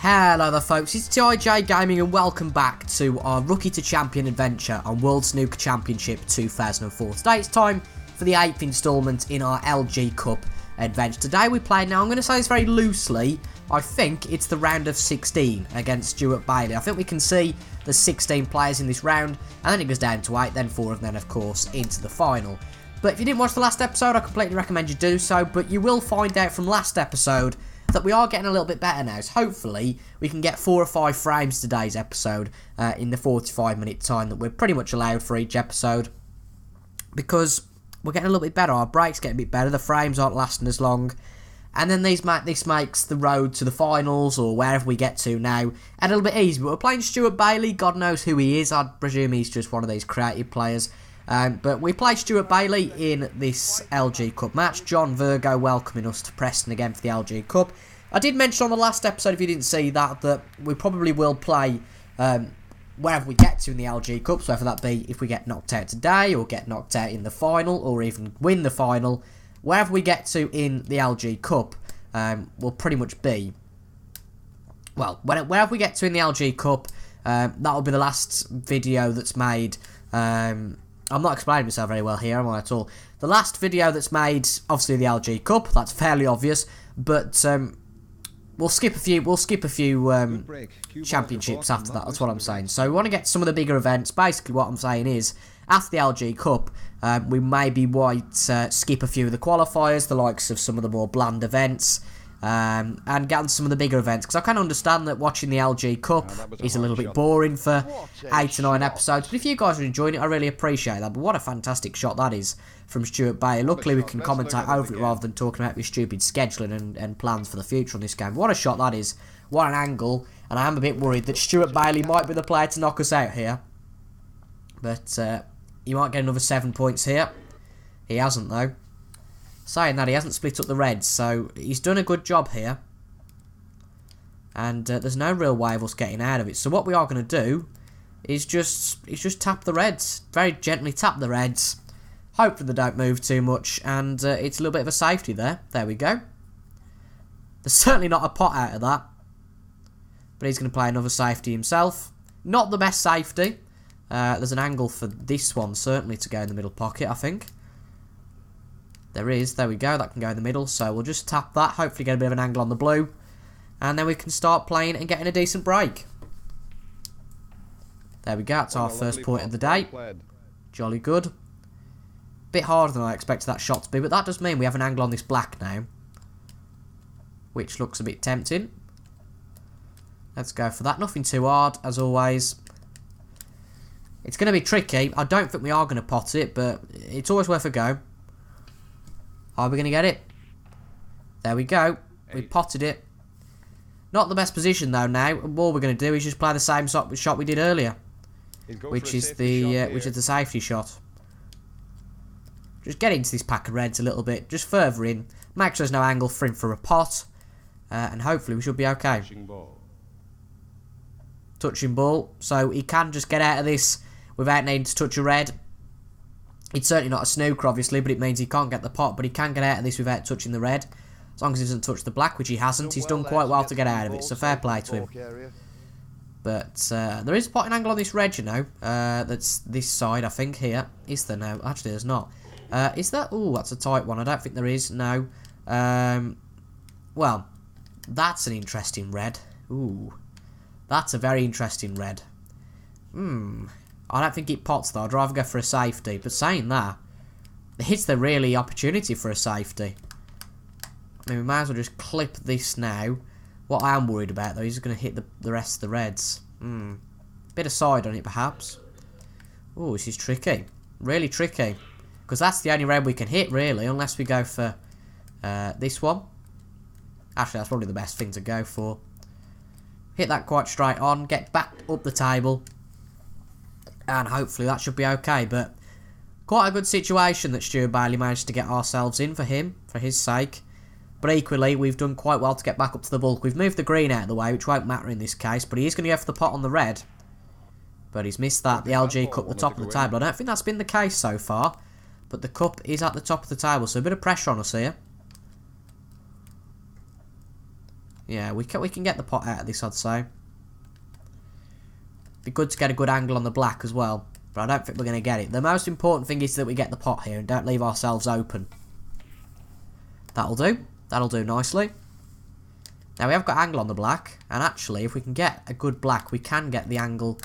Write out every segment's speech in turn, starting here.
Hello there folks, it's TIJ Gaming and welcome back to our Rookie to Champion adventure on World Snooker Championship 2004. Today it's time for the 8th instalment in our LG Cup adventure. Today we play, now I'm going to say this very loosely, I think it's the round of 16 against Stuart Bayley. I think we can see there's 16 players in this round and then it goes down to 8, then 4 and then of course into the final. But if you didn't watch the last episode, I completely recommend you do so, but you will find out from last episode that we are getting a little bit better now. So hopefully we can get 4 or 5 frames today's episode in the 45-minute time that we're pretty much allowed for each episode, because we're getting a little bit better. Our breaks get a bit better, the frames aren't lasting as long, and then this makes the road to the finals or wherever we get to now a little bit easier. But we're playing Stuart Bayley. God knows who he is. I'd presume he's just one of these creative players. But we play Stuart Bayley in this LG Cup match. John Virgo welcoming us to Preston again for the LG Cup. I did mention on the last episode, if you didn't see that we probably will play wherever we get to in the LG Cup. So whether that be if we get knocked out today or get knocked out in the final or even win the final, wherever we get to in the LG Cup will pretty much be, well, wherever we get to in the LG Cup, that'll be the last video that's made. I'm not explaining myself very well here, am I at all? The last video that's made, obviously the LG Cup, that's fairly obvious, but we'll skip a few championships after that, that's what I'm saying. So we want to get to some of the bigger events. Basically what I'm saying is, after the LG Cup, we maybe might skip a few of the qualifiers, the likes of some of the more bland events, and get on some of the bigger events, because I can understand that watching the LG Cup is a little bit boring for 8 to 9 episodes, but if you guys are enjoying it, I really appreciate that. But what a fantastic shot that is from Stuart Bayley. Luckily we can commentate over it rather than talking about your stupid scheduling and plans for the future on this game. What a shot that is, what an angle, and I am a bit worried that Stuart Bayley might be the player to knock us out here, but he might get another 7 points here. He hasn't though. Saying that, he hasn't split up the reds, so he's done a good job here. And there's no real way of us getting out of it. So what we are going to do is just tap the reds. Very gently tap the reds. Hopefully they don't move too much, and it's a little bit of a safety there. There we go. There's certainly not a pot out of that. But he's going to play another safety himself. Not the best safety. There's an angle for this one, certainly, to go in the middle pocket, I think. There is, there we go, that can go in the middle, so we'll just tap that, hopefully get a bit of an angle on the blue, and then we can start playing and getting a decent break. There we go, that's our first point of the day. Jolly good. Bit harder than I expected that shot to be, but that does mean we have an angle on this black now, which looks a bit tempting. Let's go for that, nothing too hard, as always. It's going to be tricky, I don't think we are going to pot it, but it's always worth a go. Are we going to get it? There we go. We potted it. Not the best position though now. All we're going to do is just play the same shot we did earlier, which is the safety shot. Just get into this pack of reds a little bit, just further in. Make sure there's no angle for him for a pot, and hopefully we should be okay. Touching ball, so he can just get out of this without needing to touch a red. It's certainly not a snooker, obviously, but it means he can't get the pot, but he can get out of this without touching the red. As long as he doesn't touch the black, which he hasn't, he's done quite well to get out of it, so fair play to him. But there is a potting angle on this red, you know, that's this side, I think, here. Is there? No, actually there's not. Is there? Ooh, that's a tight one. I don't think there is, no. Well, that's an interesting red. Ooh, that's a very interesting red. I don't think it pots though, I'd rather go for a safety. But saying that, it's the really opportunity for a safety. I mean, we might as well just clip this now. What I am worried about though, he's going to hit the rest of the reds. Bit of side on it perhaps. Oh, this is tricky. Really tricky. Because that's the only red we can hit really, unless we go for this one. Actually, that's probably the best thing to go for. Hit that quite straight on, get back up the table. And hopefully that should be okay, but quite a good situation that Stuart Bayley managed to get ourselves in for him, for his sake. But equally, we've done quite well to get back up to the bulk. We've moved the green out of the way, which won't matter in this case, but he is going to go for the pot on the red. But he's missed that, the LG Cup, the top of the table. I don't think that's been the case so far, but the cup is at the top of the table, so a bit of pressure on us here. Yeah, we can get the pot out of this, I'd say. Be good to get a good angle on the black as well. But I don't think we're going to get it. The most important thing is that we get the pot here and don't leave ourselves open. That'll do. That'll do nicely. Now we have got angle on the black. And actually, if we can get a good black, we can get the angle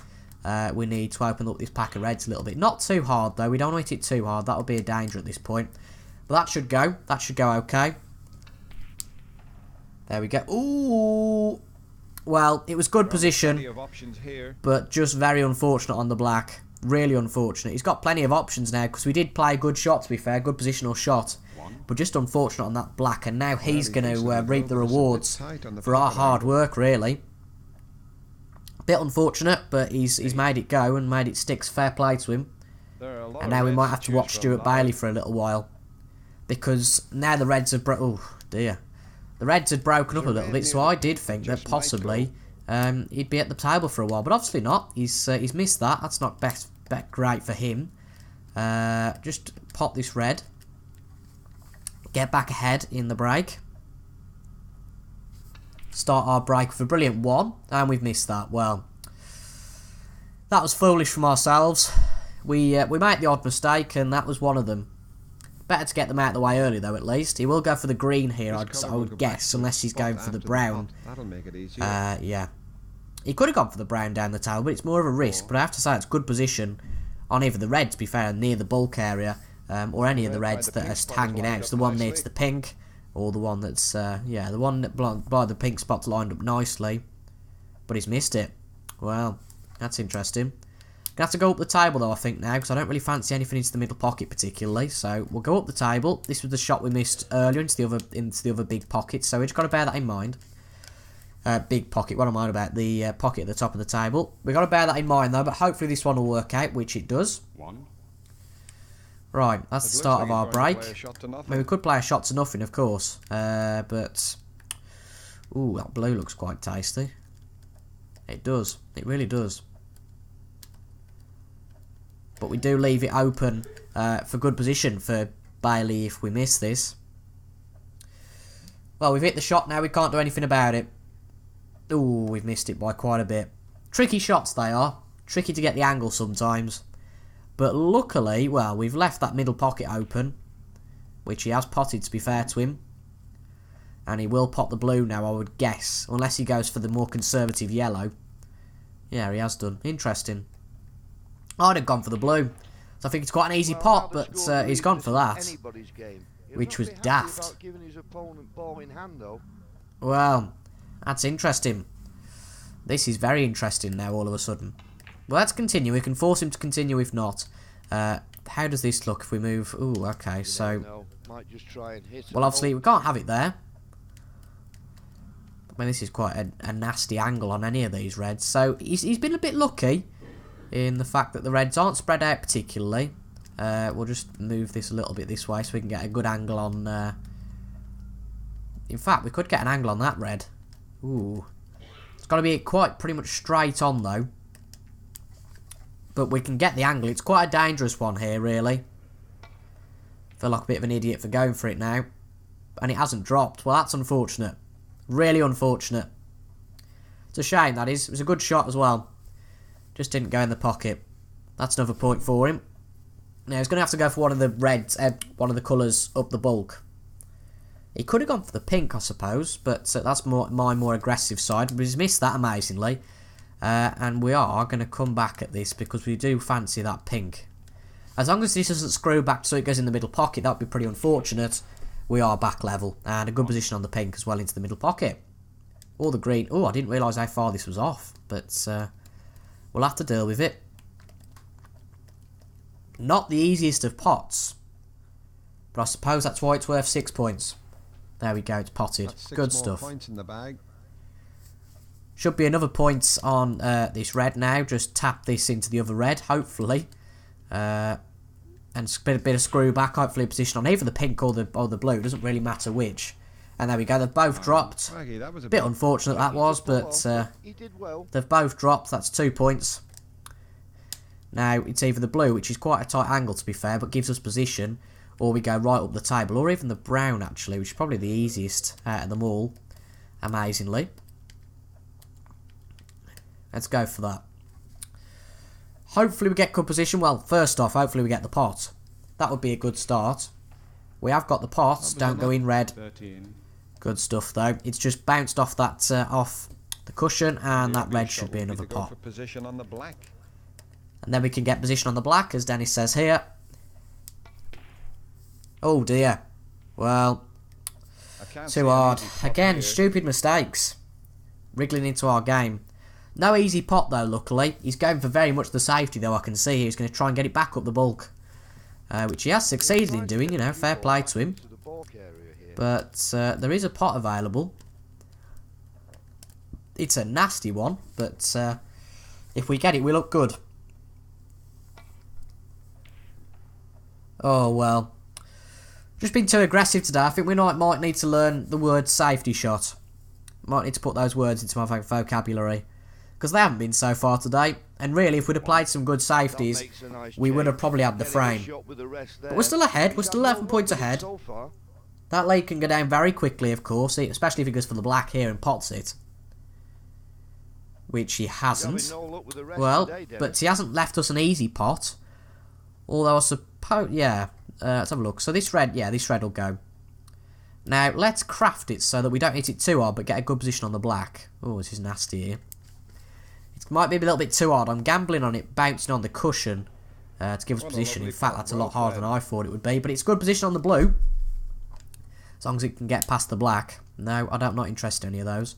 we need to open up this pack of reds a little bit. Not too hard, though. We don't want to hit it too hard. That would be a danger at this point. But that should go. That should go okay. There we go. Ooh. Well, it was good position. But just very unfortunate on the black. Really unfortunate. He's got plenty of options now because we did play a good shot, to be fair. Good positional shot. But just unfortunate on that black. And now he's going to reap the rewards for our hard work, really. A bit unfortunate, but he's made it go and made it stick. Fair play to him. And now we might have to watch Stuart Bayley for a little while. Because now the Reds have... Oh, dear. The Reds had broken up a little bit, so I did think that possibly he'd be at the table for a while. But obviously not. He's missed that. That's not great for him. Just pop this red. Get back ahead in the break. Start our break with a brilliant 1. And we've missed that. Well, that was foolish from ourselves. We made the odd mistake, and that was one of them. Better to get them out of the way early, though, at least. He will go for the green here, I would guess, unless he's going for the brown. That'll make it easier. Yeah. He could have gone for the brown down the table, but it's more of a risk. But I have to say, it's good position on either the red, to be fair, near the bulk area, or any of the reds that are hanging out. It's the one near to the pink, or the one that's, yeah, the one that by the pink spot's lined up nicely. But he's missed it. Well, that's interesting. Gonna have to go up the table though, I think, now, because I don't really fancy anything into the middle pocket particularly. So we'll go up the table. This was the shot we missed earlier into the other big pocket, so we just got to bear that in mind. Big pocket, what am I on about? The pocket at the top of the table. We've got to bear that in mind though, but hopefully this one will work out, which it does. Right, that's the start of our break. I mean, we could play a shot to nothing, of course, but ooh, that blue looks quite tasty. It does. It really does. But we do leave it open for good position for Bayley if we miss this. Well, we've hit the shot now. We can't do anything about it. Ooh, we've missed it by quite a bit. Tricky shots they are. Tricky to get the angle sometimes. But luckily, well, we've left that middle pocket open, which he has potted, to be fair to him. And he will pot the blue now, I would guess. Unless he goes for the more conservative yellow. Yeah, he has done. Interesting. I'd have gone for the blue. So I think it's quite an easy pot, but he's gone for that. Which was daft. Well, that's interesting. This is very interesting now, all of a sudden. Well, let's continue. We can force him to continue if not. How does this look if we move? Ooh, okay, so... Well, obviously, we can't have it there. I mean, this is quite a nasty angle on any of these reds. So, he's been a bit lucky in the fact that the reds aren't spread out particularly. We'll just move this a little bit this way so we can get a good angle on... In fact, we could get an angle on that red. Ooh. It's got to be quite pretty much straight on, though. But we can get the angle. It's quite a dangerous one here, really. Feel like a bit of an idiot for going for it now. And it hasn't dropped. Well, that's unfortunate. Really unfortunate. It's a shame, that is. It was a good shot as well. Just didn't go in the pocket. That's another point for him. Now, he's going to have to go for one of the reds, one of the colours up the bulk. He could have gone for the pink, I suppose, but that's my more aggressive side. But he's missed that amazingly. And we are going to come back at this because we do fancy that pink. As long as this doesn't screw back so it goes in the middle pocket, that would be pretty unfortunate. We are back level. And a good position on the pink as well into the middle pocket. Or the green. Oh, I didn't realise how far this was off. But we'll have to deal with it. Not the easiest of pots. But I suppose that's why it's worth 6 points. There we go, it's potted. Good stuff. Points in the bag. Should be another point on this red now. Just tap this into the other red, hopefully. And a bit of screw back, hopefully a position on either the pink or the blue. Doesn't really matter which. And there we go, they've both dropped. A bit unfortunate that was, but they've both dropped. That's 2 points. Now, it's either the blue, which is quite a tight angle to be fair, but gives us position, or we go right up the table, or even the brown actually, which is probably the easiest out of them all. amazingly. Let's go for that. Hopefully we get good position. Well, first off, hopefully we get the pot. That would be a good start. We have got the pots. Don't go in red. 13. Good stuff, though. It's just bounced off that off the cushion, and that red should be another pot. Position on the black. And then we can get position on the black, as Dennis says here. Oh, dear. Well, too hard. Again, stupid mistakes. Wriggling into our game. No easy pot, though, luckily. He's going for very much the safety, though, I can see. He's going to try and get it back up the bulk. Which he has succeeded in doing, you know, fair play to him. But there is a pot available. It's a nasty one, but if we get it, we look good. Oh, well. Just been too aggressive today. I think we might need to learn the word safety shot. Might need to put those words into my vocabulary. Because they haven't been so far today. And really, if we'd have played some good safeties, we would have probably had the frame. But we're still ahead. We're still 11 points ahead. That lead can go down very quickly, of course. Especially if he goes for the black here and pots it. Which he hasn't. Well, but he hasn't left us an easy pot. Although I suppose... Yeah. Let's have a look. So this red... Yeah, this red will go. Now, let's craft it so that we don't hit it too hard, but get a good position on the black. Oh, this is nasty here. It might be a little bit too hard. I'm gambling on it bouncing on the cushion to give us position. In fact, that's a lot harder than I thought it would be. But it's good position on the blue. As long as it can get past the black. No, I'm not interested in any of those.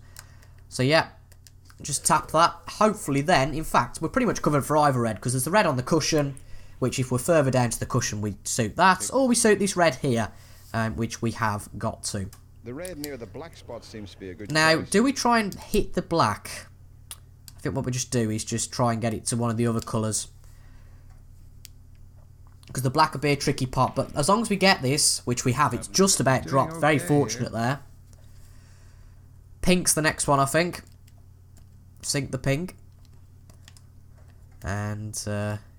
So, yeah. Just tap that. Hopefully then, in fact, we're pretty much covered for either red. Because there's the red on the cushion. Which, if we're further down to the cushion, we suit that. Or we suit this red here. Which we have got to. The red near the black spot seems to be a good Now, choice. do we try and hit the black? I think what we just do is just try and get it to one of the other colours. Because the black would be a tricky pot. But as long as we get this, which we have, it's just about dropped. Very fortunate there. Pink's the next one, I think. Sink the pink. And,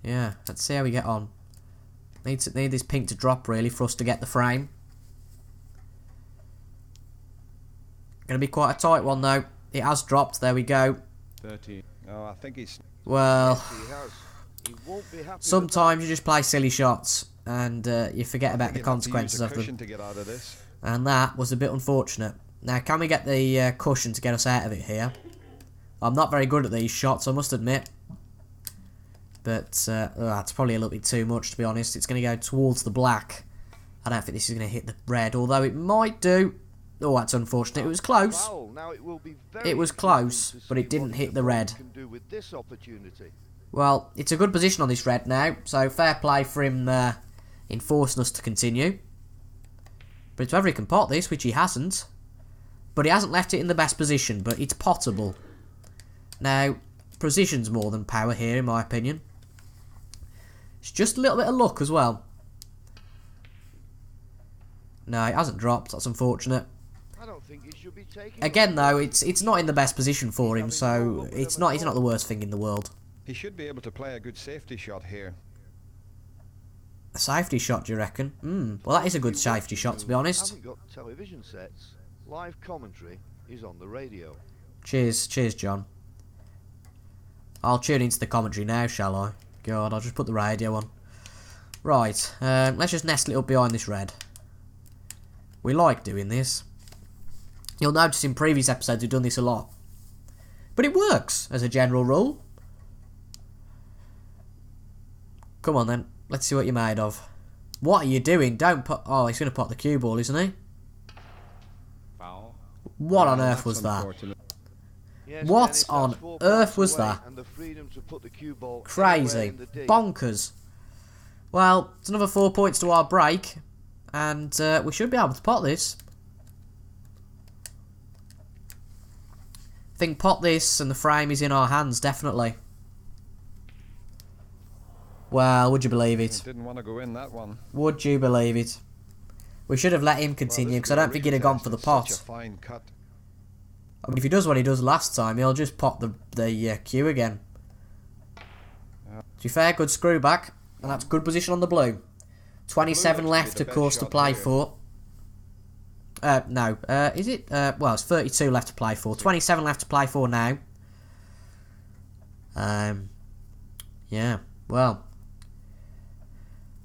yeah, let's see how we get on. Need this pink to drop, really, for us to get the frame. Going to be quite a tight one, though. It has dropped. There we go. 13. Oh, I think he's... Well, sometimes you just play silly shots and you forget about the consequences of them. And that was a bit unfortunate. Now, can we get the cushion to get us out of it here? I'm not very good at these shots, I must admit. But that's probably a little bit too much, to be honest. It's going to go towards the black. I don't think this is going to hit the red, although it might do. Oh, that's unfortunate. It was close. It was close, but it didn't hit the red. Well, it's a good position on this red now, so fair play for him in forcing us to continue. But it's whether he can pot this, which he hasn't. But he hasn't left it in the best position, but it's potable. Now, precision's more than power here, in my opinion. It's just a little bit of luck as well. No, it hasn't dropped. That's unfortunate. Again, though, it's not in the best position for him, so it's not the worst thing in the world. He should be able to play a good safety shot here. A safety shot, do you reckon? Well, that is a good safety shot, to be honest. Television sets. Live commentary is on the radio. Cheers, John. I'll tune into the commentary now, shall I? God, I'll just put the radio on. Right, let's just nestle it up behind this red. We like doing this. You'll notice in previous episodes we've done this a lot. But it works, as a general rule. Come on then, let's see what you're made of. What are you doing? Don't put... Oh, he's going to pot the cue ball, isn't he? Foul. What on earth was that? What on earth was that? Crazy. Bonkers. Well, it's another 4 points to our break. And we should be able to pot this. I think pot this and the frame is in our hands, definitely. Well, would you believe it? Didn't want to go in that one. Would you believe it? We should have let him continue, because I don't think he'd have gone for the pot. I mean, if he does what he does last time, he'll just pot the cue again. To be fair, good screw back. And that's good position on the blue. 27 left, of course, to play for. No. Is it? Well, it's 32 left to play for. 27 left to play for now. Yeah. Well.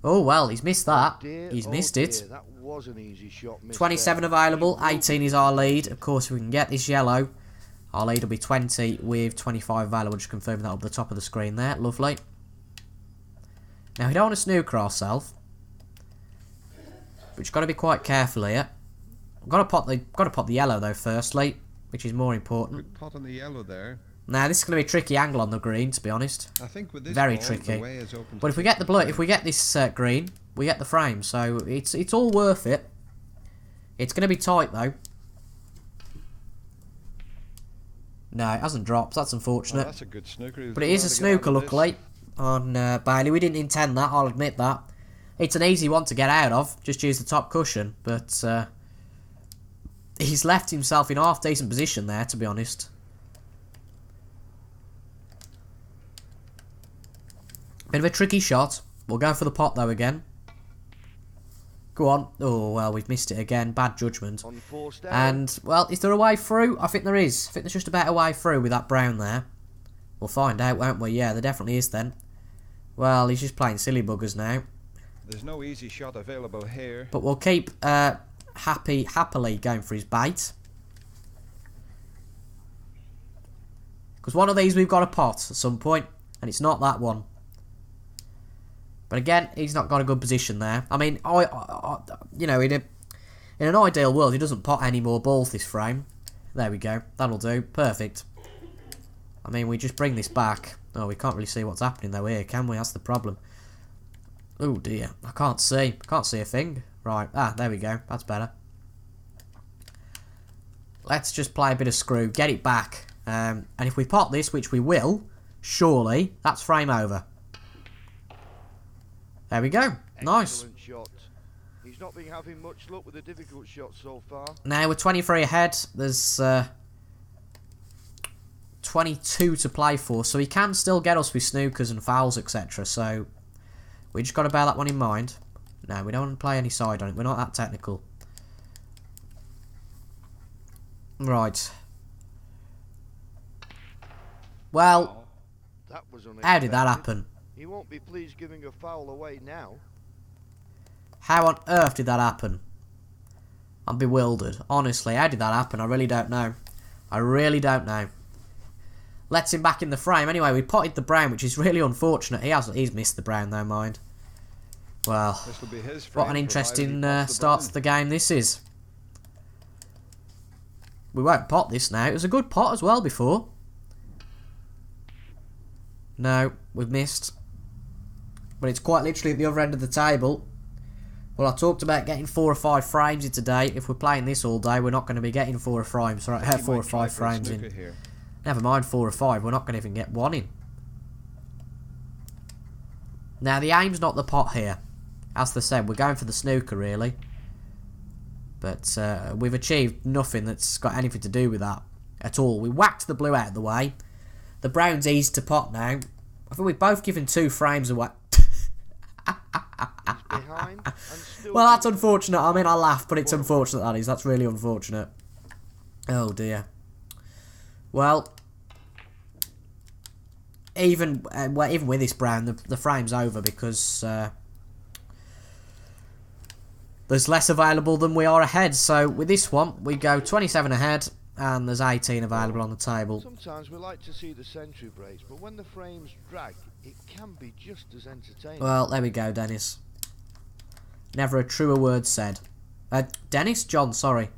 Oh, well, he's missed that. He's missed it. That was an easy shot. 27 available. 18 is our lead. Of course, if we can get this yellow, our lead will be 20 with 25 available. Just confirming that up the top of the screen there. Lovely. Now, we don't want to snooker ourselves. But you've got to be quite careful here. Got to pop the yellow though firstly, which is more important. Good pot on the yellow there. Now this is going to be a tricky angle on the green, to be honest. I think with this Very ball, tricky. the way is open But if we get the blue, if we get this green, we get the frame. So it's all worth it. It's going to be tight though. No, it hasn't dropped. That's unfortunate. Oh, that's a good snooker. But it is a snooker, luckily, on Bailey. We didn't intend that. I'll admit that. It's an easy one to get out of. Just use the top cushion, but he's left himself in half decent position there, to be honest. Bit of a tricky shot. We'll go for the pot though again. Go on. Oh well, we've missed it again. Bad judgment. And well, is there a way through? I think there is. I think there's just about a way through with that brown there. We'll find out, won't we? Yeah, there definitely is then. Well, he's just playing silly buggers now. There's no easy shot available here. But we'll keep happily going for his bait. Because one of these we've got a pot at some point, and it's not that one. But again, he's not got a good position there. I mean, you know, in an ideal world, he doesn't pot any more balls this frame. There we go. That'll do. Perfect. I mean, we just bring this back. Oh, we can't really see what's happening though here, can we? That's the problem. Oh dear, I can't see. Can't see a thing. Right, there we go. That's better. Let's just play a bit of screw, get it back. And if we pot this, which we will, surely, that's frame over. There we go. Nice. Shot. He's not been having much luck with the difficult shots so far. Now we're 23 ahead. There's 22 to play for, so he can still get us with snookers and fouls, etc. So we just got to bear that one in mind. No, we don't want to play any side on it. We're not that technical. Right. Well, that was how did that happen? He won't be pleased giving a foul away now. How on earth did that happen? I'm bewildered. Honestly, how did that happen? I really don't know. I really don't know. Lets him back in the frame. Anyway, we potted the brown, which is really unfortunate. He's missed the brown though, mind. Well, This will be his what frame, an interesting provided he start pots to the game this is. We won't pot this now. It was a good pot as well before. No, we've missed. But it's quite literally at the other end of the table. Well, I talked about getting 4 or 5 frames in today. If we're playing this all day, we're not going to be getting 4 or 5 frames. Right, 4 or 5 frames in. Here. Never mind 4 or 5. We're not going to even get 1 in. Now, the aim's not the pot here. As I said, we're going for the snooker, really. But we've achieved nothing that's got anything to do with that at all. We whacked the blue out of the way. The brown's easy to pot now. I think we've both given 2 frames away. Well, that's unfortunate. I mean, I laugh, but it's unfortunate, that is. That's really unfortunate. Oh, dear. Well, even with this brown, the frame's over because there's less available than we are ahead. So with this one, we go 27 ahead, and there's 18 available on the table. Sometimes we like to see the century breaks, but when the frames drag, it can be just as entertaining. Well, there we go, Dennis. Never a truer word said. Dennis? John, sorry.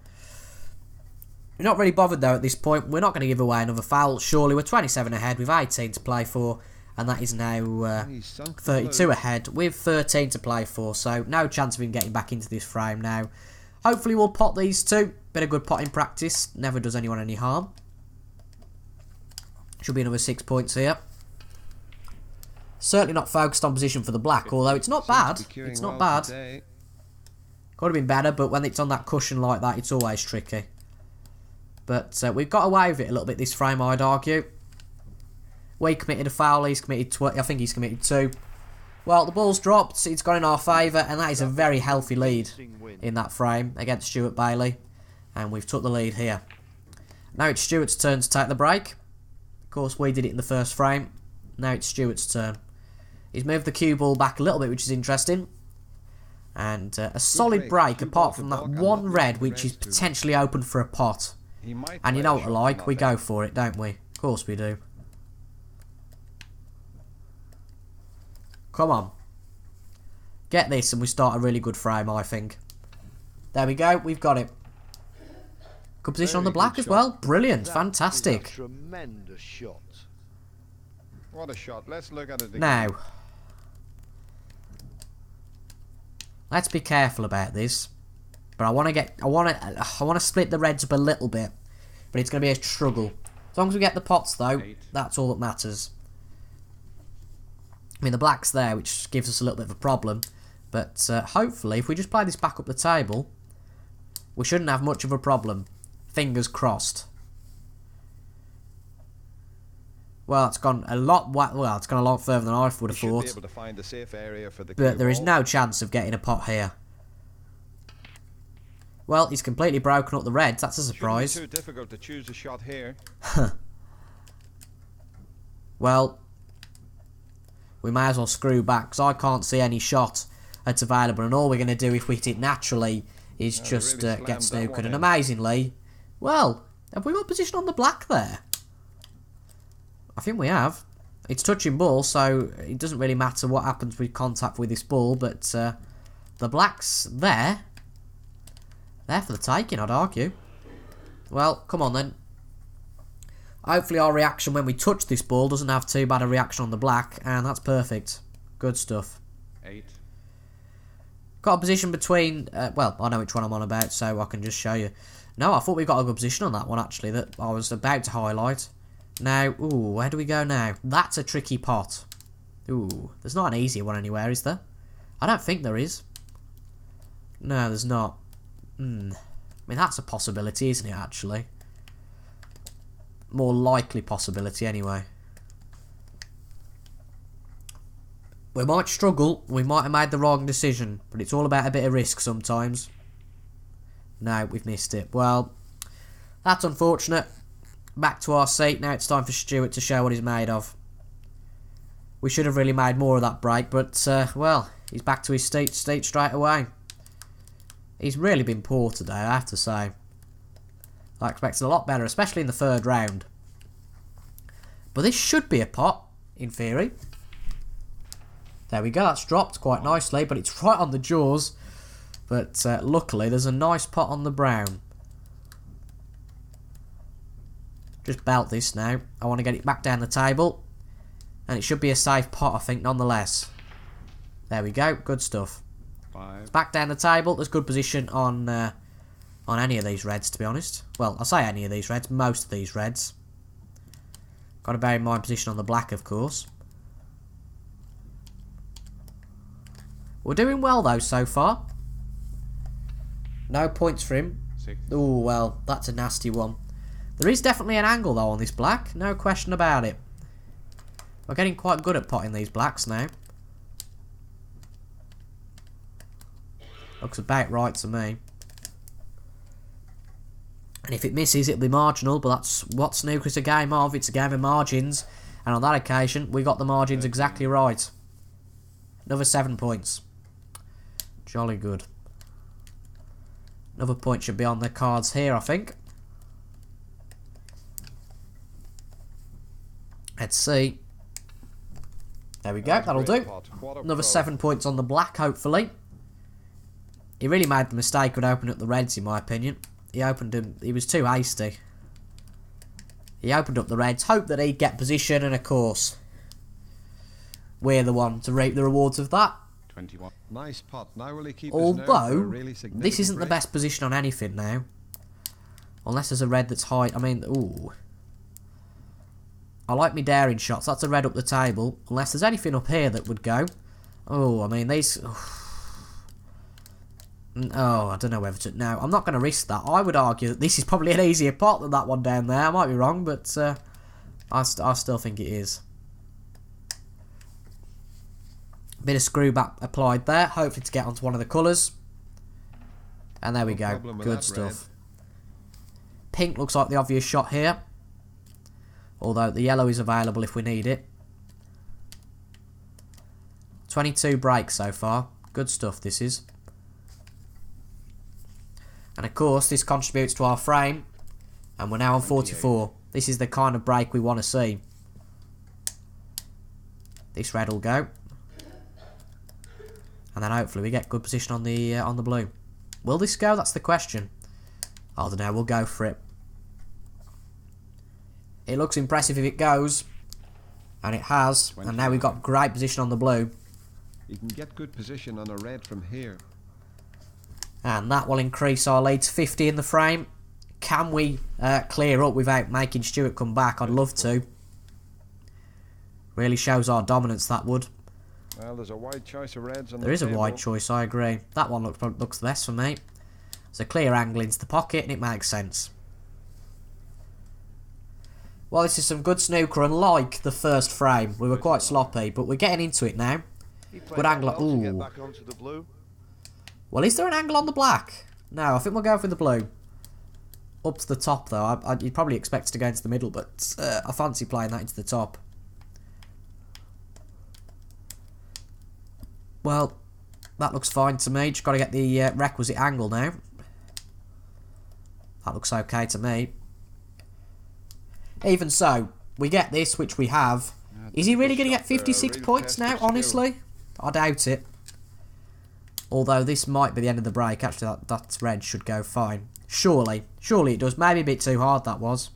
We're not really bothered though at this point. We're not going to give away another foul. Surely we're 27 ahead with 18 to play for, and that is now 32 ahead with 13 to play for. So no chance of him getting back into this frame now. Hopefully we'll pot these 2. Bit of good potting practice. Never does anyone any harm. Should be another 6 points here. Certainly not focused on position for the black, although it's not bad. It's not bad. Could have been better, but when it's on that cushion like that, it's always tricky. But we've got away with it a little bit this frame, I'd argue. We committed a foul, he's committed I think he's committed 2. Well, the ball's dropped, it's gone in our favour, and that is a very healthy lead in that frame against Stuart Bayley. And we've took the lead here. Now it's Stuart's turn to take the break. Of course, we did it in the first frame. Now it's Stuart's turn. He's moved the cue ball back a little bit, which is interesting. And a solid break, apart from that one red, which is potentially open for a pot. And you know what I like, we go for it, don't we? Of course we do. Come on. Get this and we start a really good frame, I think. There we go, we've got it. Good position on the black as well. Brilliant, fantastic. Tremendous shot. What a shot. Let's look at it again. Now, let's be careful about this. But I want to split the reds up a little bit. But it's going to be a struggle. As long as we get the pots though, that's all that matters. I mean, the black's there, which gives us a little bit of a problem. But hopefully, if we just play this back up the table, we shouldn't have much of a problem. Fingers crossed. Well, it's gone a lot. Well, it's gone a lot further than I would have thought. Be able to find a safe area for the but there is no chance of getting a pot here. Well, he's completely broken up the reds. That's a surprise. Shouldn't be too difficult to choose a shot here. Well, we may as well screw back because I can't see any shot that's available, and all we're going to do if we hit it naturally is just really get slammed that snookered. one And in. amazingly, well, have we got position on the black there? I think we have. It's touching ball, so it doesn't really matter what happens with contact with this ball, but the black's there. There for the taking, I'd argue. Well, come on then. Hopefully our reaction when we touch this ball doesn't have too bad a reaction on the black, and that's perfect. Good stuff. 8. Got a position between... well, I know which one I'm on about, so I can just show you. No, I thought we got a good position on that one, actually, that I was about to highlight. Now, ooh, where do we go now? That's a tricky pot. Ooh, there's not an easier one anywhere, is there? I don't think there is. No, there's not. I mean, that's a possibility, isn't it, actually? More likely possibility, anyway. We might struggle. We might have made the wrong decision. But it's all about a bit of risk sometimes. No, we've missed it. Well, that's unfortunate. Back to our seat. Now it's time for Stuart to show what he's made of. We should have really made more of that break. But, well, he's back to his seat straight away. He's really been poor today, I have to say. I expected a lot better, especially in the third round. But this should be a pot, in theory. There we go, that's dropped quite nicely, but it's right on the jaws. But luckily, there's a nice pot on the brown. Just belt this now. I want to get it back down the table. And it should be a safe pot, I think, nonetheless. There we go, good stuff. 5. It's back down the table. There's good position on any of these reds, to be honest. Well, I say any of these reds, most of these reds. Got to bear in mind position on the black, of course. We're doing well, though, so far. No points for him. 6. Oh, well, that's a nasty one. There is definitely an angle, though, on this black. No question about it. We're getting quite good at potting these blacks now. Looks about right to me. And if it misses, it'll be marginal, but that's what snooker's a game of. It's a game of margins. And on that occasion, we got the margins exactly right. Another 7 points. Jolly good. Another point should be on the cards here, I think. Let's see. There we go, that'll do. Another 7 points on the black, hopefully. He really made the mistake of opening up the reds, in my opinion. He was too hasty. He opened up the reds, hoped that he'd get position, and of course, we're the one to reap the rewards of that. 21. Nice pot. Now will he keep his nerve for a Although, really significant this isn't the break? best position on anything now. Unless there's a red that's high. I mean, ooh. I like me daring shots. That's a red up the table. Unless there's anything up here that would go. Oh, I mean, these... Oh, I don't know whether to... No, I'm not going to risk that. I would argue that this is probably an easier pot than that one down there. I might be wrong, but I still think it is. Bit of screw back applied there. Hopefully to get onto one of the colours. And there we go. problem with Good that stuff. Pink looks like the obvious shot here. Although the yellow is available if we need it. 22 breaks so far. Good stuff this is. And of course this contributes to our frame. And we're now on 44. This is the kind of break we want to see. This red will go. And then hopefully we get good position on the blue. Will this go? That's the question. I don't know, we'll go for it. It looks impressive if it goes. And it has. And now we've got great position on the blue. You can get good position on a red from here. And that will increase our lead to 50 in the frame. Can we clear up without making Stuart come back? I'd love to. Really shows our dominance, that would. Well, there's a wide choice of reds on the There is a table. wide choice, I agree. That one looks the best for me. It's a clear angle into the pocket and it makes sense. Well, this is some good snooker, unlike the first frame. We were quite sloppy, but we're getting into it now. Good angle. Well to get Ooh. back onto the blue. Well, is there an angle on the black? No, I think we'll go for the blue. Up to the top, though. You'd probably expect it to go into the middle, but I fancy playing that into the top. Well, that looks fine to me. Just got to get the requisite angle now. That looks okay to me. Even so, we get this, which we have. Is he really going to get 56 points now, honestly? I doubt it. Although this might be the end of the break. Actually, that red should go fine. Surely. Surely it does. Maybe a bit too hard, that was.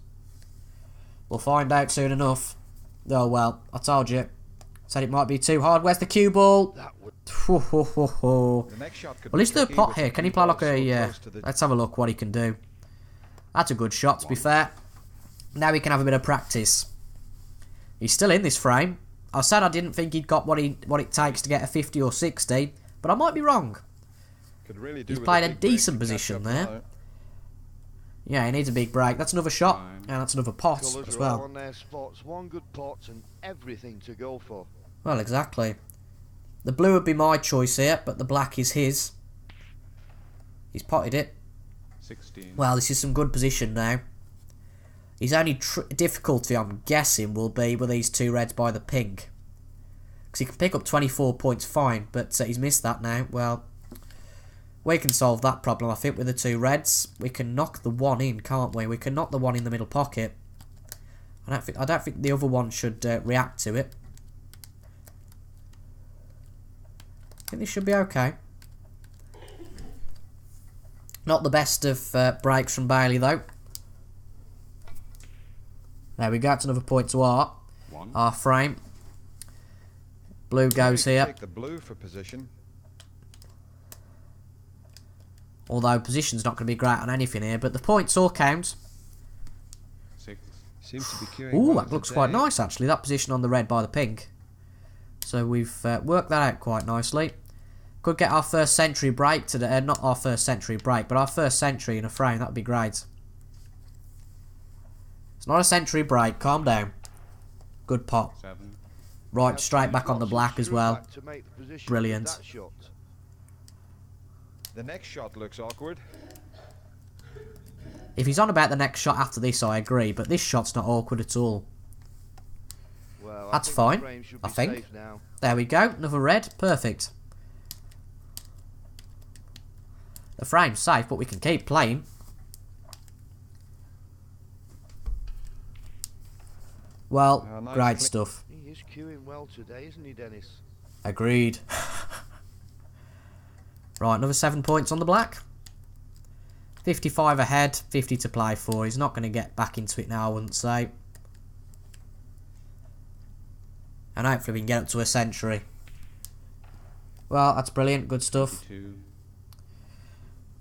We'll find out soon enough. Oh, well. I told you. Said it might be too hard. Where's the cue ball? The next shot could Well, be is there a tricky pot with here? the Can he cue play ball like so a... close to the- let's have a look what he can do. That's a good shot, to be fair. Now we can have a bit of practice. He's still in this frame. I said I didn't think he'd got what it takes to get a 50 or 60, but I might be wrong. Could really do He's with played a big break decent to catch position up there. now. Yeah, he needs a big break. That's another shot, Fine. and that's another pot Colours as are all well. on their spots. One good pot and everything to go for. Well, exactly. The blue would be my choice here, but the black is his. He's potted it. 16. Well, this is some good position now. His only difficulty, I'm guessing, will be with these two reds by the pink. Because he can pick up 24 points fine, but he's missed that now. Well, we can solve that problem, I think, with the two reds. We can knock the one in, can't we? We can knock the one in the middle pocket. I don't think the other one should react to it. I think this should be okay. Not the best of breaks from Bayley, though. There we go. It's another point to our frame. Blue goes Maybe here. Take the blue for position. Although position's not going to be great on anything here, but the points all count. 6. Seems to be queuing Ooh, well that looks quite today. nice actually. That position on the red by the pink. So we've worked that out quite nicely. Could get our first century break today. Not our first century break, but our first century in a frame. That would be great. It's not a century break. Calm down. Good pot. 7. Right, straight back on the black as well. To make the position with Brilliant. that shot. The next shot looks awkward. If he's on about the next shot after this, I agree. But this shot's not awkward at all. Well, That's I think fine, the frame should I be think. safe now. There we go. Another red. Perfect. The frame's safe, but we can keep playing. Well, Nice great click. stuff. He is queuing well today, isn't he, Dennis? Agreed. Right, another 7 points on the black. 55 ahead, 50 to play for. He's not going to get back into it now, I wouldn't say. And hopefully we can get up to a century. Well, that's brilliant. Good stuff. 2.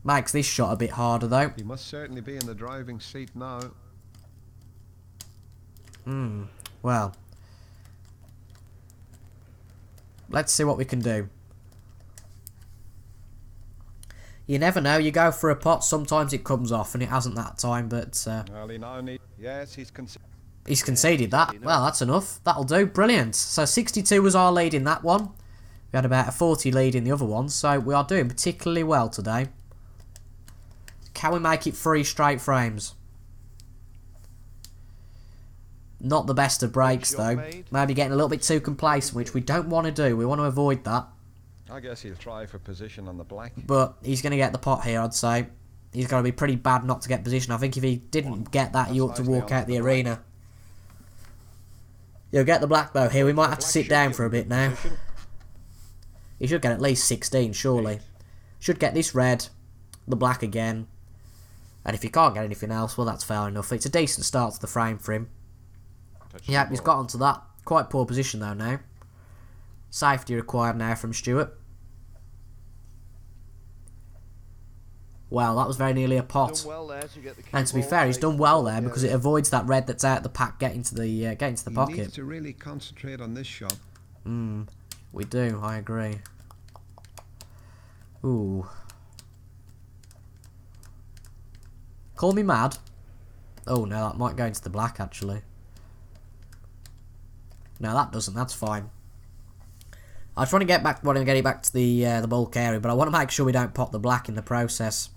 Makes this shot a bit harder, though. He must certainly be in the driving seat now. Well. Let's see what we can do. You never know. You go for a pot, sometimes it comes off, and it hasn't that time, but... Well, he now needs... Yes, he's he's conceded that. Well, that's enough. That'll do. Brilliant. So 62 was our lead in that one. We had about a 40 lead in the other one, so we are doing particularly well today. Can we make it 3 straight frames? Not the best of breaks, Shot though. made. Maybe getting a little bit too complacent, which we don't want to do. We want to avoid that. I guess he'll try for position on the black. But he's going to get the pot here, I'd say. He's got to be pretty bad not to get position. I think if he didn't get that, he ought to walk out the arena. He'll get the black, though, here. We might have to sit down for a bit now. He should get at least 16, surely. Should get this red, the black again. And if he can't get anything else, well, that's fair enough. It's a decent start to the frame for him. Yeah, he's got onto that. Quite poor position, though, now. Safety required now from Stuart. Well, that was very nearly a pot. Well there to get the And to be fair, he's done well there because it avoids that red that's out the pack getting to the He pocket. needs to really concentrate on this shot. We do, I agree. Ooh. Call me mad. Oh no, that might go into the black actually. No, that doesn't. That's fine. I was trying to get it back to the bulk area, but I want to make sure we don't pop the black in the process.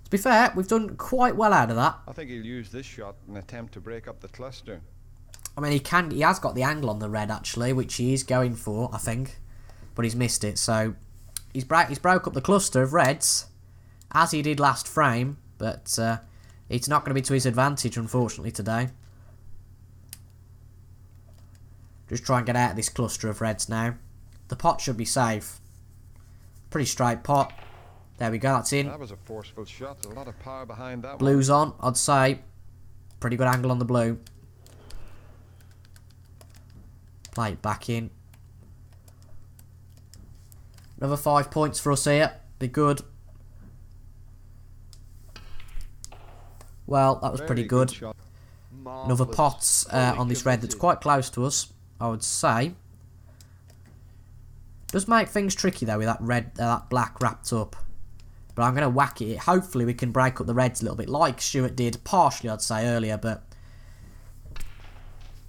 To be fair, we've done quite well out of that. I think he'll use this shot in an attempt to break up the cluster. I mean, he has got the angle on the red actually, which he is going for, I think, but he's missed it. So he's broke up the cluster of reds, as he did last frame, but it's not going to be to his advantage, unfortunately, today. Just try and get out of this cluster of reds now. The pot should be safe. Pretty straight pot. There we go, that's in. That was a forceful shot. A lot of power behind that Blue's on, I'd say. Pretty good angle on the blue. Play it back in. Another 5 points for us here. Be good. Well, that was pretty good. shot. Another pot on this red that's quite close to us, I would say. Does make things tricky though with that red, that black wrapped up. But I'm going to whack it. Hopefully we can break up the reds a little bit, like Stuart did partially, I'd say, earlier. But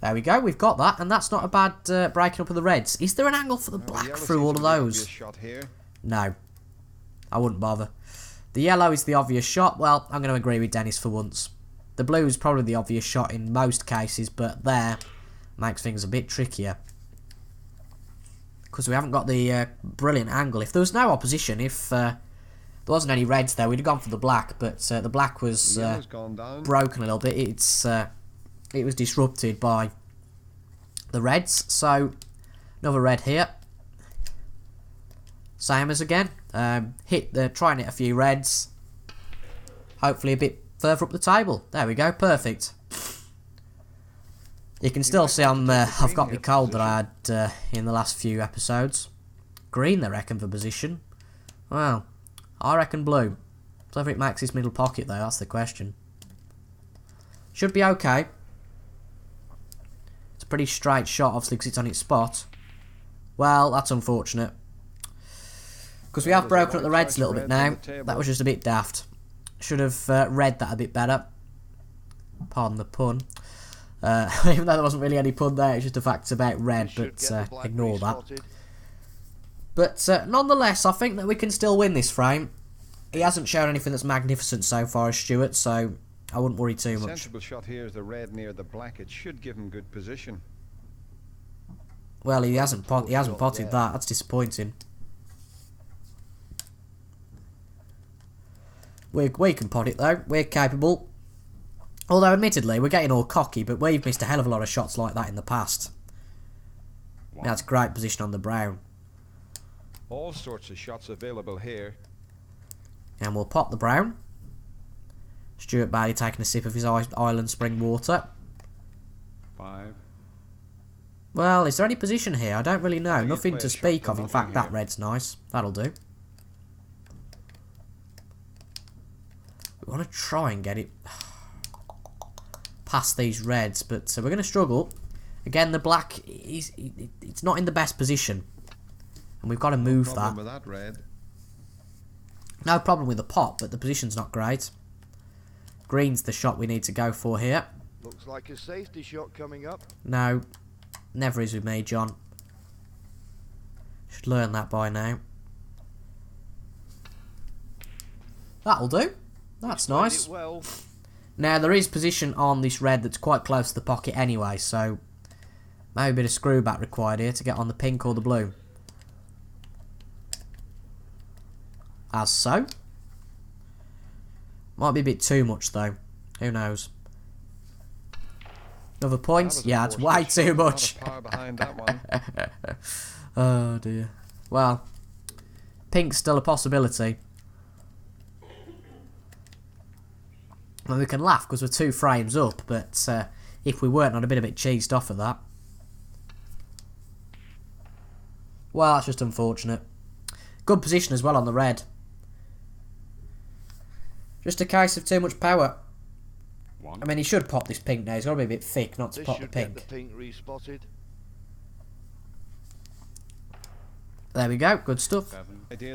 there we go, we've got that, and that's not a bad breaking up of the reds. Is there an angle for the black through all of those? Shot here. No, I wouldn't bother. The yellow is the obvious shot. Well, I'm going to agree with Dennis for once. The blue is probably the obvious shot in most cases, but there makes things a bit trickier. Because we haven't got the brilliant angle. If there was no opposition, if there wasn't any reds there, we'd have gone for the black, but the black was Gone down. broken a little bit. It was disrupted by the reds, so another red here. Same as again. Try and hit a few reds. Hopefully a bit further up the table. There we go, perfect. You can still see I've got my cold that I had in the last few episodes. Green, they reckon, for position. Well, I reckon blue. Whether it makes his middle pocket though, that's the question. Should be okay. It's a pretty straight shot, obviously, because it's on its spot. Well, that's unfortunate. Because we have broken up the reds a little bit now. That was just a bit daft. Should have read that a bit better. Pardon the pun. Even though there wasn't really any pun there, it's just a fact about red, but ignore that. But nonetheless, I think that we can still win this frame. He hasn't shown anything that's magnificent so far as Stuart, so I wouldn't worry too much. Sensible shot here is the red near the black. It should give him good position. Well, he hasn't potted that. That's disappointing. We can pot it though. We're capable. Although, admittedly, we're getting all cocky, but we've missed a hell of a lot of shots like that in the past. That's great position on the brown. All sorts of shots available here. And we'll pot the brown. Stuart Bayley taking a sip of his island spring water. 5. Well, is there any position here? I don't really know. You Nothing play to a shot speak for of. In nothing fact, that here. red's nice. That'll do. We want to try and get it past these reds, but we're going to struggle. Again, the black, it's not in the best position. And we've got to move that. With that red. No problem with the pot, but the position's not great. Green's the shot we need to go for here. Looks like a safety shot coming up. No, never is with me, John. Should learn that by now. That'll do. That's nice. Well, Now, there is position on this red that's quite close to the pocket anyway, so maybe a bit of screw back required here to get on the pink or the blue. As so. Might be a bit too much, though. Who knows? Another point? Yeah, it's way too much. Power behind that one. Oh, dear. Well, pink's still a possibility. Well, we can laugh because we're 2 frames up, but if we weren't, I'd have been a bit cheesed off of that. Well, that's just unfortunate. Good position as well on the red. Just a case of too much power. I mean, he should pop this pink now. He's got to be a bit thick not to pop the pink. Get the pink respotted. There we go. Good stuff.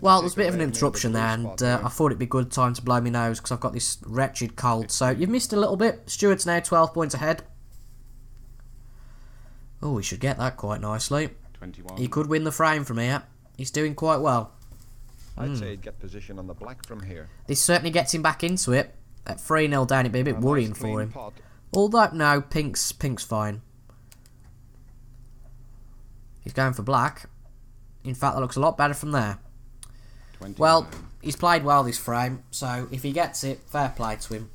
Well, there's a bit of an interruption there, and I thought it'd be good time to blow my nose because I've got this wretched cold. So you've missed a little bit. Stuart's now 12 points ahead. Oh, we should get that quite nicely. 21. He could win the frame from here. He's doing quite well. I'd say he'd get position on the black from here. This certainly gets him back into it. At 3-0 down, it'd be a bit worrying nice for him. pot. Although, no, pink's fine. He's going for black. In fact, that looks a lot better from there. 29. Well, he's played well this frame, so if he gets it, fair play to him.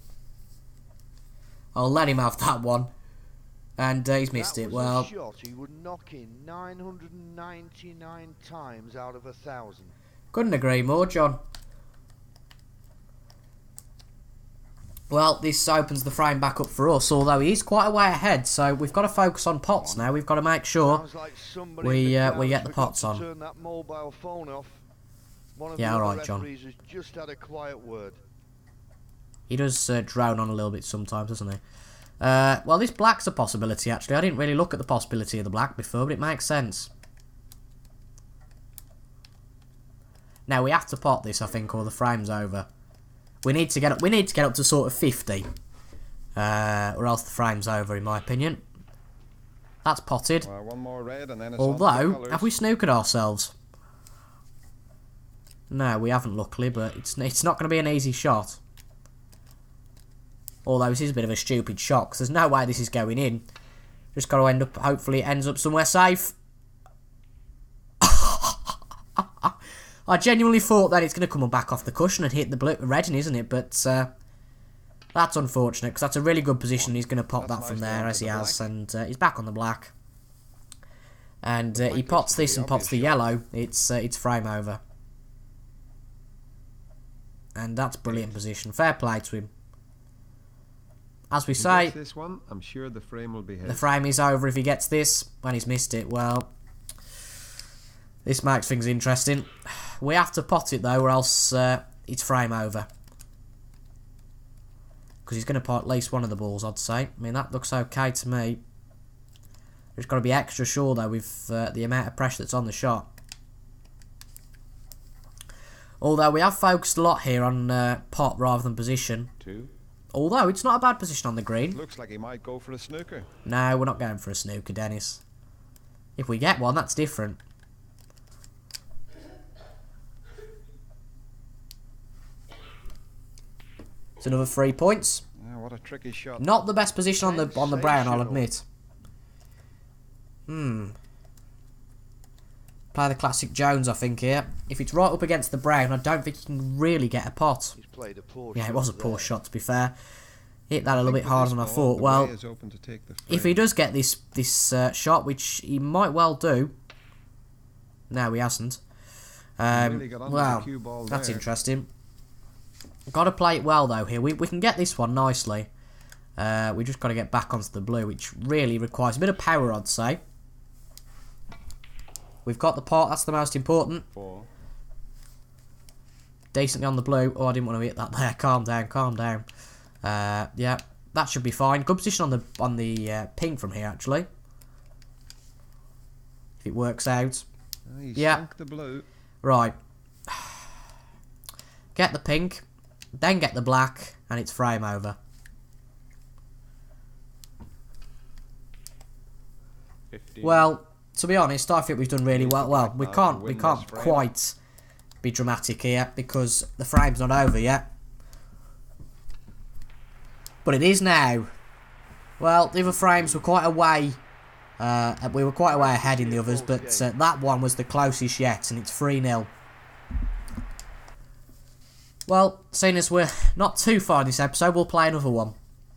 I'll let him have that one. And he's missed it. Well, a shot he would knock in 999 times out of 1,000. Couldn't agree more, John. Well, this opens the frame back up for us, although he is quite a way ahead, so we've got to focus on pots now. We've got to make sure we get the pots on. Turn that mobile phone off. One of Yeah, the all other right, John. referees has just had a quiet word. He does drone on a little bit sometimes, doesn't he? Well, this black's a possibility, actually. I didn't really look at the possibility of the black before, but it makes sense. Now, we have to pot this, I think, or the frame's over. We need to get up to sort of 50. Or else the frame's over, in my opinion. That's potted. Well, one more red and then it's on to the Although, colours. have we snookered ourselves? No, we haven't, luckily, but it's not going to be an easy shot. Although this is a bit of a stupid shot, because there's no way this is going in. Just got to end up, hopefully it ends up somewhere safe. I genuinely thought that it's going to come back off the cushion and hit the red, isn't it? But that's unfortunate, because that's a really good position. He's going to pop that from there, as he has, and he's back on the black. And he pots this and pots the yellow. It's frame over. And that's brilliant position. Fair play to him. As we say, This one, I'm sure the frame will be his. the frame is over if he gets this. When he's missed it, well, this makes things interesting. We have to pot it, though, or else it's frame over. Because he's going to pot at least one of the balls, I'd say. I mean, that looks okay to me. Just got to be extra sure, though, with the amount of pressure that's on the shot. Although we have focused a lot here on pot rather than position. 2. Although it's not a bad position on the green. Looks like he might go for a snooker. No, we're not going for a snooker, Dennis. If we get one, that's different. It's another 3 points. Yeah, what a tricky shot. Not the best position on the brown, I'll admit. Play the classic Jones, I think, here. If it's right up against the brown, I don't think he can really get a pot. He's played a poor Yeah, shot it was a poor there. shot, to be fair. Hit that a little bit harder than I thought. Well, if he does get this shot, which he might well do. No, he hasn't. Well, that's interesting. Got to play it well, though, here. We can get this one nicely. We just got to get back onto the blue, which really requires a bit of power, I'd say. We've got the pot, that's the most important. 4. Decently on the blue. Oh, I didn't want to hit that there. Calm down, calm down. Yeah, that should be fine. Good position on the pink from here, actually. If it works out. Yeah. Sunk the blue. Right. Get the pink, then get the black, and it's frame over. 15. Well, to be honest, I think we've done really well. Well, we can't quite be dramatic here because the frame's not over yet. But it is now. Well, the other frames were quite a way. We were quite a way ahead in the others, but that one was the closest yet, and it's 3-0. Well, seeing as we're not too far in this episode, we'll play another one.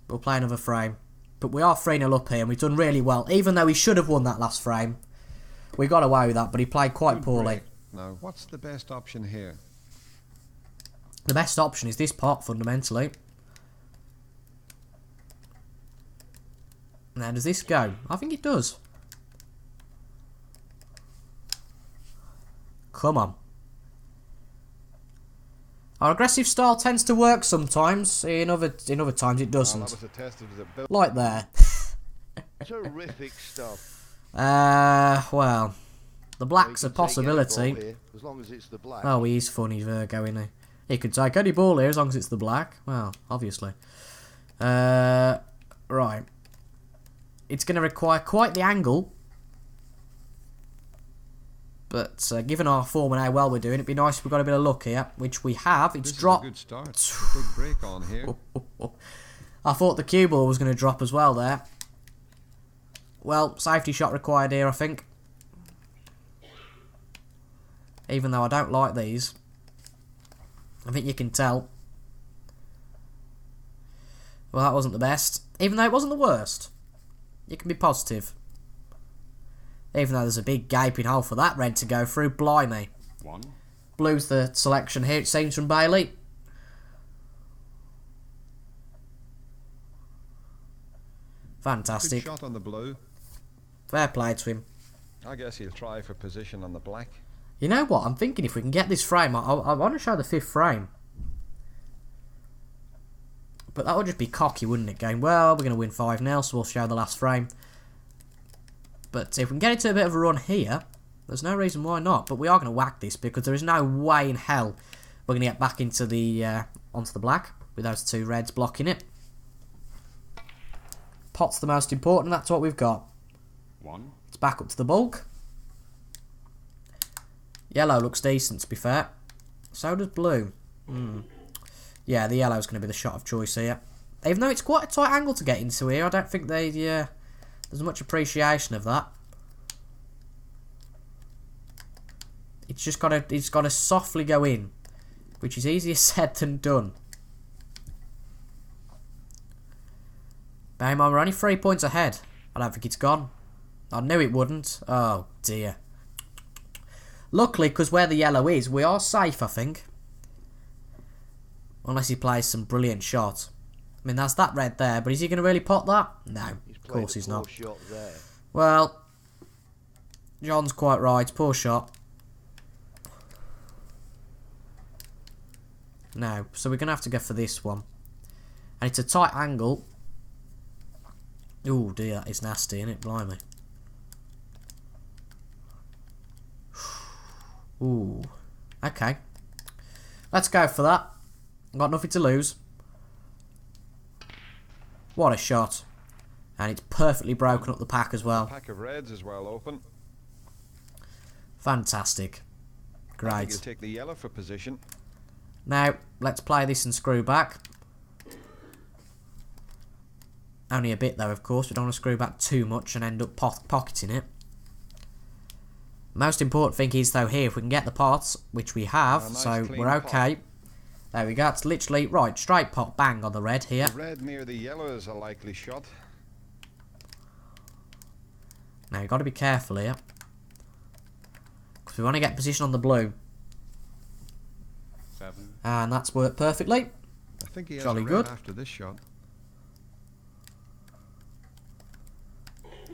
We'll play another frame. But we are 3-0 up here, and we've done really well. Even though he should have won that last frame. We got away with that, but he played quite poorly. Now, what's the best option here? The best option is this pot, fundamentally. Now, does this go? I think it does. Come on. Our aggressive style tends to work sometimes. In other times it doesn't. Well, that was a test of the Like there. Terrific stuff. Well, the black's a Well, he can take any possibility. ball here, as long as it's the black. Oh, he's funny, Virgo, isn't he? He could take any ball here as long as it's the black. Well, obviously. Right. It's going to require quite the angle. But given our form and how well we're doing, it'd be nice if we got a bit of luck here, which we have. It's dropped. This is a good start. A big break on here. I thought the cue ball was going to drop as well there. Well, safety shot required here, I think. Even though I don't like these. I think you can tell. Well, that wasn't the best. Even though it wasn't the worst. You can be positive. Even though there's a big gaping hole for that red to go through. Blimey. 1. Blue's the selection here, it seems, from Bayley. Fantastic. Good shot on the blue. Fair play to him. I guess he'll try for position on the black. You know what? I'm thinking if we can get this frame, I want to show the 5th frame. But that would just be cocky, wouldn't it? Going, well, we're going to win 5-0, so we'll show the last frame. But if we can get into a bit of a run here, there's no reason why not. But we are going to whack this because there is no way in hell we're going to get back into the onto the black with those 2 reds blocking it. Pot's the most important. That's what we've got. 1. It's back up to the bulk. Yellow looks decent, to be fair. So does blue. Yeah, the yellow's going to be the shot of choice here. Even though it's quite a tight angle to get into here, I don't think there's much appreciation of that. It's just got to softly go in, which is easier said than done. Bear in mind, we're only 3 points ahead. I don't think it's gone. I knew it wouldn't. Oh dear. Luckily, because where the yellow is, we are safe, I think. Unless he plays some brilliant shot. I mean, that's that red there, but is he going to really pot that? No, of course he's not. Shot there. Well, John's quite right. Poor shot. No, so we're going to have to go for this one. And it's a tight angle. Oh dear, that is nasty, isn't it? Blimey. Ooh. Okay. Let's go for that. Got nothing to lose. What a shot. And it's perfectly broken up the pack as well. Pack of reds is well open. Fantastic. I think Great. he'll take the yellow for position. Now, let's play this and screw back. Only a bit though, of course. We don't want to screw back too much and end up pocketing it. Most important thing is, though, here, if we can get the pots, which we have, A nice so clean we're okay. pot. There we go. It's literally, right, straight pot, bang on the red here. The red near the yellow is a likely shot. Now, you've got to be careful here. Because we want to get position on the blue. 7. And that's worked perfectly. I think he has Jolly a red good. after this shot.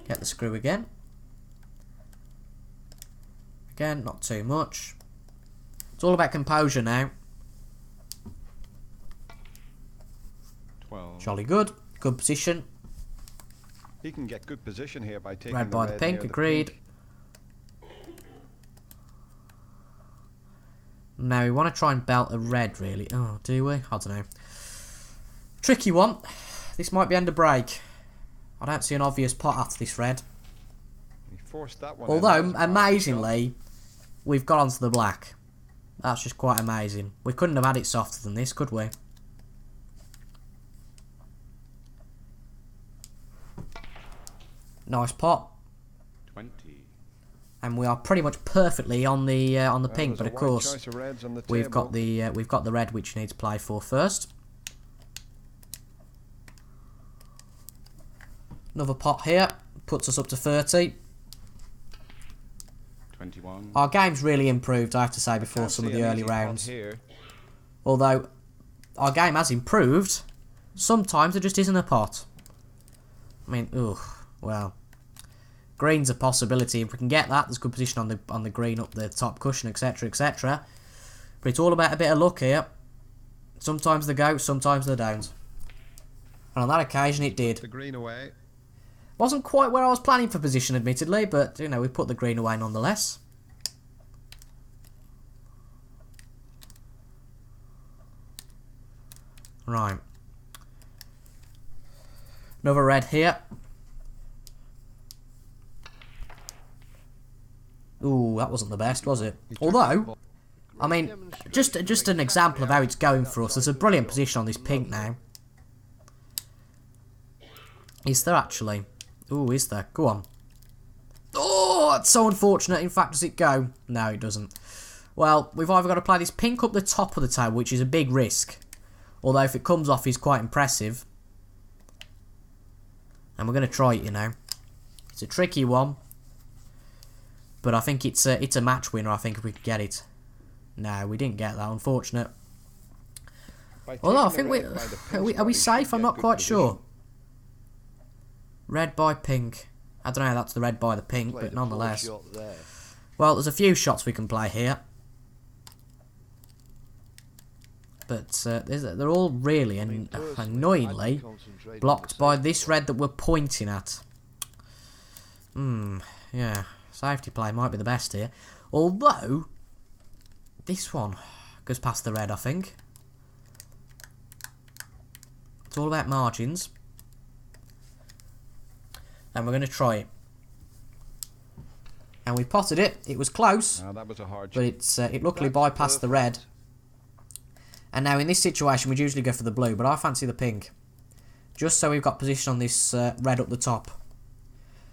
Get the screw again. Again, not too much. It's all about composure now. 12. Jolly good. Good position. He can get good position here by taking Red by the pink, near agreed. pink. Now we want to try and belt a red, really. Oh, do we? I don't know. Tricky one. This might be end of break. I don't see an obvious pot after this red. He forced that one in. Although, That was a powerful amazingly, we've got onto the black. That's just quite amazing. We couldn't have had it softer than this, could we? Nice pot. 20. And we are pretty much perfectly on the pink, there's but a of wide course choice of reds on the we've got table. the red which you need to play for first. Another pot here puts us up to 30. 21. Our game's really improved, I have to say, before Can't some of see the an early easy pot rounds. here. Although our game has improved, sometimes there just isn't a pot. I mean, well, green's a possibility. If we can get that, there's good position on the green up the top cushion, etc., etc. But it's all about a bit of luck here. Sometimes they go, sometimes they don't. And on that occasion, it did. The green away. Wasn't quite where I was planning for position, admittedly, but you know, we put the green away nonetheless. Right. Another red here. Ooh, that wasn't the best, was it? Although, I mean, just an example of how it's going for us. There's a brilliant position on this pink now. Is there actually? Ooh, is there? Go on. Oh, it's so unfortunate. In fact, does it go? No, it doesn't. Well, we've either got to play this pink up the top of the table, which is a big risk. Although if it comes off, it's quite impressive. And we're going to try it, you know. It's a tricky one. But I think it's a match winner, I think, if we could get it. No, we didn't get that, unfortunate. Although, I think are we safe? I'm not quite sure. Red by pink. I don't know how that's the red by the pink, but nonetheless. Well, there's a few shots we can play here. But they're all really annoyingly blocked by this red that we're pointing at. Yeah. Safety play might be the best here. Although, this one goes past the red, I think. It's all about margins. And we're going to try it. And we potted it. It was close. That was a hard but it luckily bypassed the red. And now in this situation, we'd usually go for the blue. But I fancy the pink. Just so we've got position on this red up the top.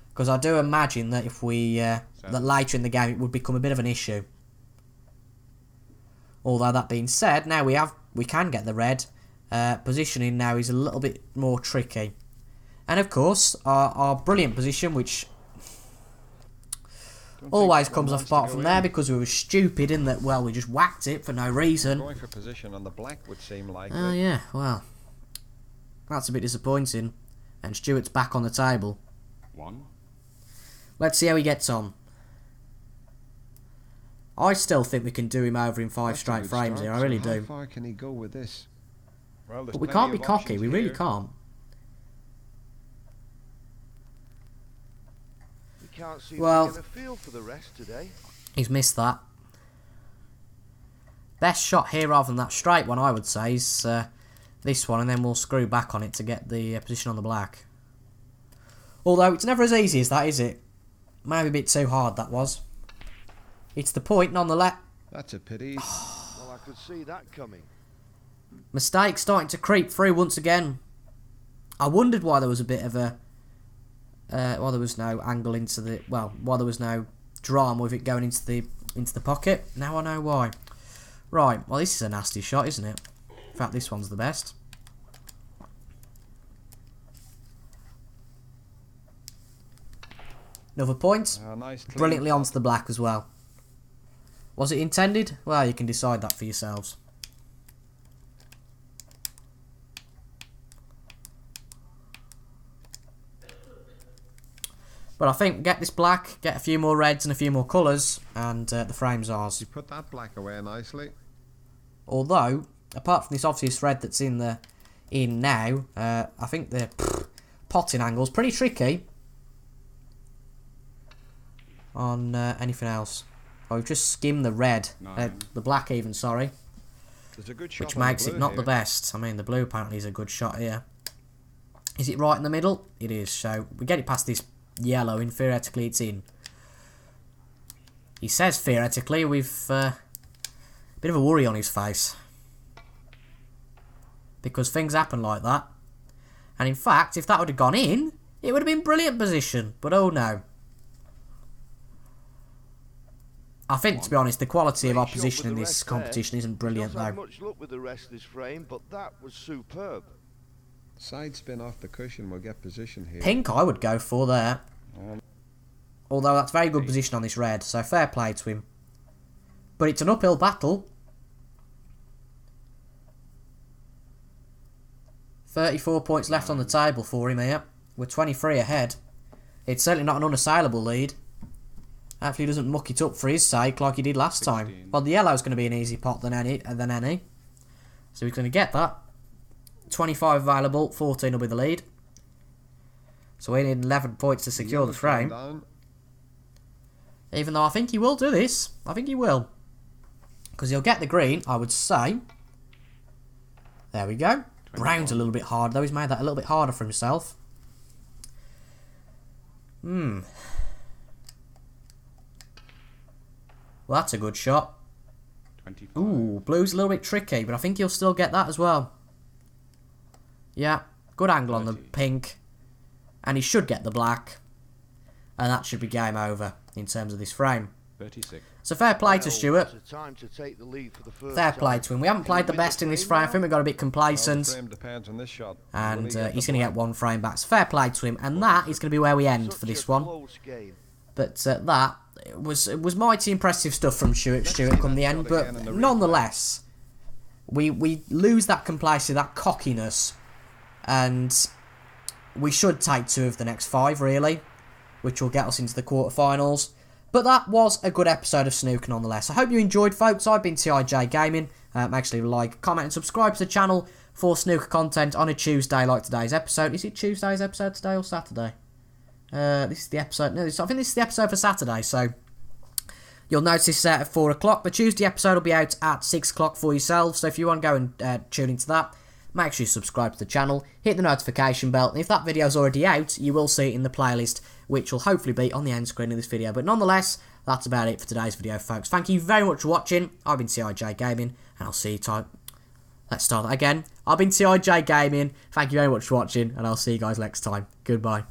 Because I do imagine that if we that later in the game it would become a bit of an issue. Although that being said, now we can get the red. Positioning now is a little bit more tricky. And of course, our brilliant position, which always comes off apart from there because we were stupid in that, well, we just whacked it for no reason. Going for position on the black would seem like. Oh yeah, well, that's a bit disappointing. And Stuart's back on the table. 1. Let's see how he gets on. I still think we can do him over in 5 straight frames here. I really do. How far can he go with this? Well, But we can't be cocky. We really can't. We can't seem Well, to get a feel for the rest today. He's missed that. Best shot here rather than that straight one, I would say, is this one, and then we'll screw back on it to get the position on the black. Although it's never as easy as that, is it? Maybe a bit too hard, that was. It's the point, nonetheless. That's a pity. Well, I could see that coming. Mistake starting to creep through once again. I wondered why there was a bit of a... why there was no angle into the... Well, why there was no drama with it going into the pocket. Now I know why. Right, well this is a nasty shot, isn't it? In fact, this one's the best. Another point. Nice clean Brilliantly pot. onto the black as well. Was it intended? Well, you can decide that for yourselves. But I think get this black, get a few more reds and a few more colours, and the frame's ours. You put that black away nicely. Although, apart from this obvious red that's in now, I think the potting angle's pretty tricky on anything else. Oh, we've just skimmed the red, the black even, sorry. There's a good shot Which on the makes it blue not here. the best. I mean, the blue apparently is a good shot here. Is it right in the middle? It is. So we get it past this yellow, and theoretically it's in. He says theoretically, we've a bit of a worry on his face. Because things happen like that. And in fact, if that would have gone in, It would have been brilliant position, but oh no. I think, to be honest, the quality of our position in this competition isn't brilliant, Not had though. much luck with the rest of this frame, but that was superb. Side spin off the cushion will get position here. Pink I would go for there. Although that's very good position on this red, so fair play to him. But it's an uphill battle. 34 points left on the table for him here. We're 23 ahead. It's certainly not an unassailable lead. Hopefully he doesn't muck it up for his sake like he did last time. Well, the yellow's going to be an easy pot than any. So he's going to get that. 25 available, 14 will be the lead. So we need 11 points to secure the frame. Even though I think he will do this. I think he will. Because he'll get the green, I would say. There we go. Brown's a little bit hard though. He's made that a little bit harder for himself. Well, that's a good shot. 25. Ooh, blue's a little bit tricky, but I think he'll still get that as well. Yeah, good angle on the pink. And he should get the black. And that should be game over in terms of this frame. 36. So fair play to Stuart. It's a time to take the lead for the first Fair play time. to him. We haven't played the best in this frame. I think we got a bit The complacent. frame depends on this shot. And Will he get he's the going to get black? one frame back. So fair play to him. And that is going to be where we end for Such this a one. close game. But that was mighty impressive stuff from Stuart come the end. But nonetheless, we lose that complacency, that cockiness. And we should take 2 of the next 5, really. Which will get us into the quarterfinals. But that was a good episode of Snooker nonetheless. I hope you enjoyed, folks. I've been TIJ Gaming. Make sure you like, comment and subscribe to the channel for snooker content on a Tuesday like today's episode. Is it Tuesday's episode today or Saturday? This is the episode. No, I think this is the episode for Saturday. So you'll notice this is out at 4 o'clock. The Tuesday episode will be out at 6 o'clock for yourselves. So if you want to go and tune into that, make sure you subscribe to the channel, hit the notification bell, and if that video is already out, you will see it in the playlist, which will hopefully be on the end screen of this video. But nonetheless, that's about it for today's video, folks. Thank you very much for watching. I've been TIJ Gaming, and I'll see you time. Let's start that again. I've been TIJ Gaming. Thank you very much for watching, and I'll see you guys next time. Goodbye.